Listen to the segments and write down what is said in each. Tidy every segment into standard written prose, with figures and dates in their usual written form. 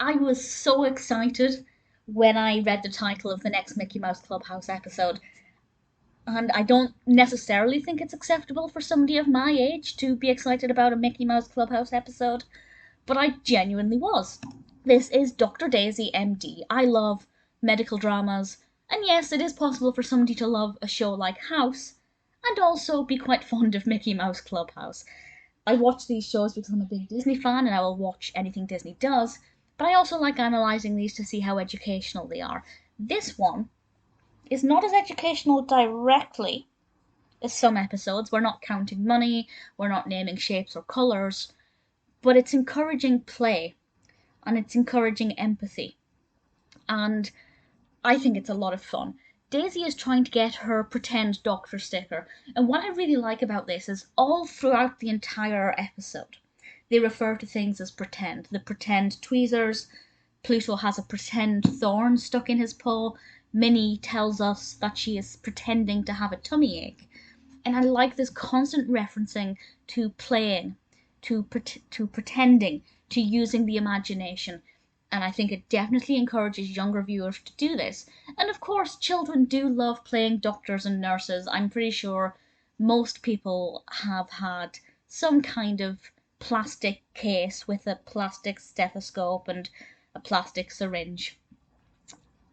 I was so excited when I read the title of the next Mickey Mouse Clubhouse episode. And I don't necessarily think it's acceptable for somebody of my age to be excited about a Mickey Mouse Clubhouse episode, but I genuinely was. This is Dr. Daisy, MD. I love medical dramas, and yes, it is possible for somebody to love a show like House, and also be quite fond of Mickey Mouse Clubhouse. I watch these shows because I'm a big Disney fan, and I will watch anything Disney does, but I also like analysing these to see how educational they are. This one is not as educational directly as some episodes. We're not counting money, we're not naming shapes or colours, but it's encouraging play, and it's encouraging empathy. And I think it's a lot of fun. Daisy is trying to get her pretend doctor sticker, and what I really like about this is all throughout the entire episode, they refer to things as pretend. The pretend tweezers, Pluto has a pretend thorn stuck in his paw, Minnie tells us that she is pretending to have a tummy ache. And I like this constant referencing to playing, to pretending, to using the imagination. And I think it definitely encourages younger viewers to do this. And of course, children do love playing doctors and nurses. I'm pretty sure most people have had some kind of plastic case with a plastic stethoscope and a plastic syringe,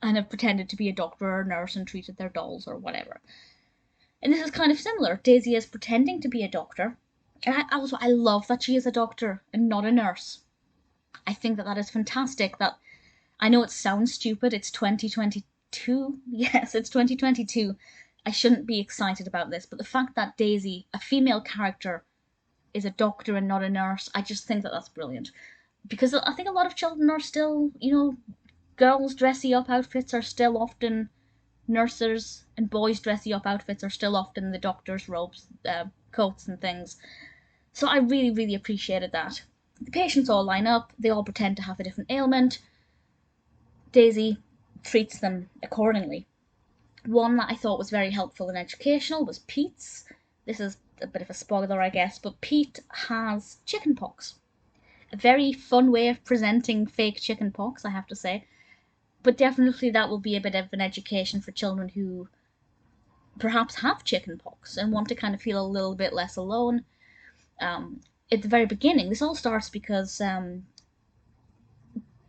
and have pretended to be a doctor or a nurse and treated their dolls or whatever. And this is kind of similar. Daisy is pretending to be a doctor, and I love that she is a doctor and not a nurse. I think that is fantastic. That I know it sounds stupid. It's 2022. Yes, it's 2022. I shouldn't be excited about this, but the fact that Daisy, a female character, is a doctor and not a nurse, I just think that that's brilliant. Because I think a lot of children are still, girls' dressy up outfits are still often nurses, and boys' dressy up outfits are still often the doctor's robes, coats and things. So I really, really appreciated that. The patients all line up, they all pretend to have a different ailment. Daisy treats them accordingly. One that I thought was very helpful and educational was Pete's. This is a bit of a spoiler, I guess, but Pete has chickenpox. A very fun way of presenting fake chickenpox, I have to say. But definitely that will be a bit of an education for children who perhaps have chickenpox and want to kind of feel a little bit less alone. At the very beginning, this all starts because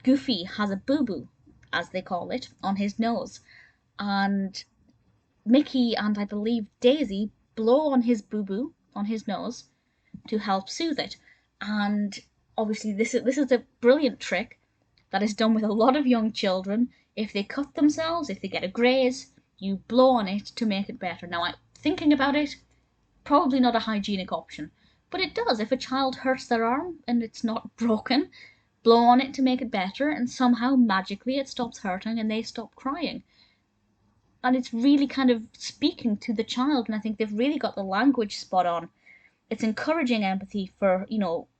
Goofy has a boo-boo, as they call it, on his nose. And Mickey and I believe Daisy blow on his boo-boo, on his nose, to help soothe it. And obviously this is a brilliant trick that is done with a lot of young children. If they cut themselves, if they get a graze, you blow on it to make it better. Now, thinking about it, probably not a hygienic option, but it does. If a child hurts their arm and it's not broken, blow on it to make it better, and somehow magically it stops hurting and they stop crying. And it's really kind of speaking to the child, and I think they've really got the language spot on. It's encouraging empathy for,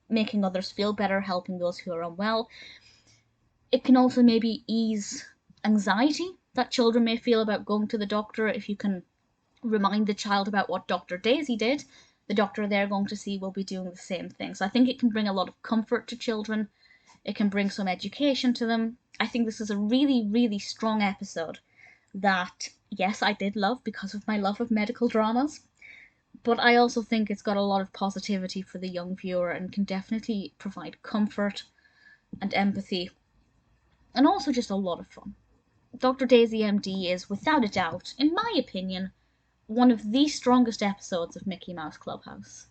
making others feel better, helping those who are unwell. It can also maybe ease anxiety that children may feel about going to the doctor. If you can remind the child about what Dr. Daisy did, the doctor they're going to see will be doing the same thing. So I think it can bring a lot of comfort to children. It can bring some education to them. I think this is a really, really strong episode that, yes, I did love because of my love of medical dramas. But I also think it's got a lot of positivity for the young viewer and can definitely provide comfort and empathy. And also just a lot of fun. Dr. Daisy MD is, without a doubt, in my opinion, one of the strongest episodes of Mickey Mouse Clubhouse.